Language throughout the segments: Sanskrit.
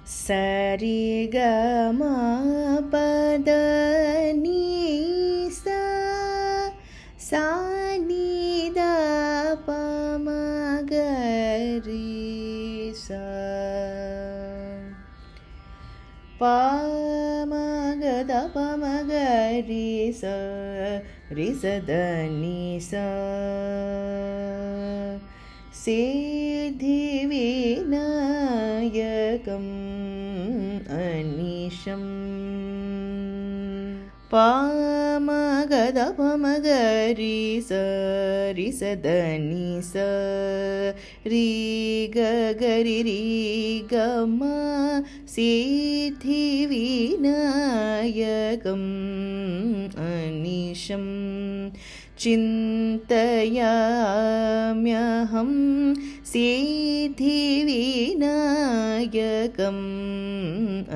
सरि ग म पद नि सा सा नि द प म ग रि सा प म ग द प म ग रि सा रि स द नि सा सिद्धिविनायकम् अनिशम् प म ग द प म ग रि स द नि स रि ग ग रि रि ग म सिद्धिविनायकम् अनिशम् चिन्तयाम्यहं सिद्धिविनायकम्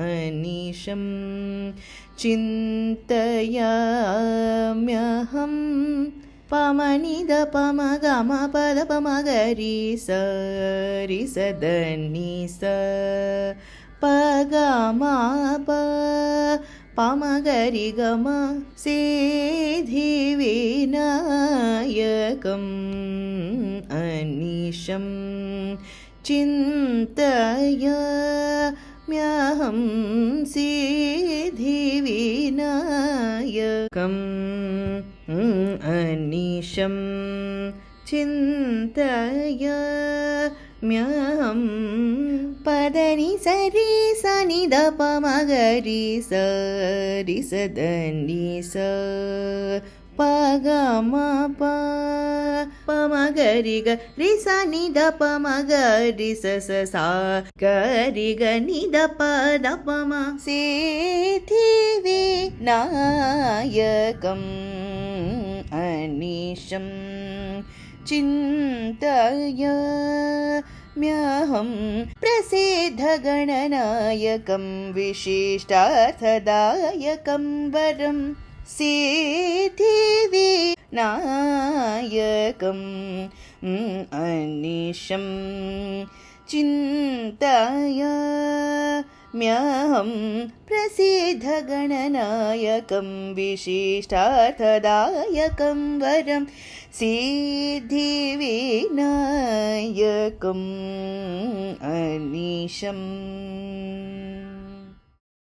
अनिशम् चिन्तयाम्यहं प म नि द प म ग म प द प म ग रि स द नि स प ग म प प म ग रि ग म सिद्धिविनायकम् अनिशम् चिन्तयाम्यहं सिद्धिविनायकम् अनिशम् चिन्तयाम्यहं पद नि स रि स नि द प म ग रि स द नि स प ग म प प म ग रि ग रि स नि द प म ग रि स सा ग रि ग नि द प म सिद्धिविनायकम् अनिशम् चिन्तयाम्यहं प्रसिद्धगणनायकं विशिष्टार्थदायकं वरं सिद्धिविनायकम् अनिशम् चिन्तयाम्यहं प्रसिद्धगणनायकं विशिष्टार्थदायकं वरं सिद्धिविनायकम् अनिशम्।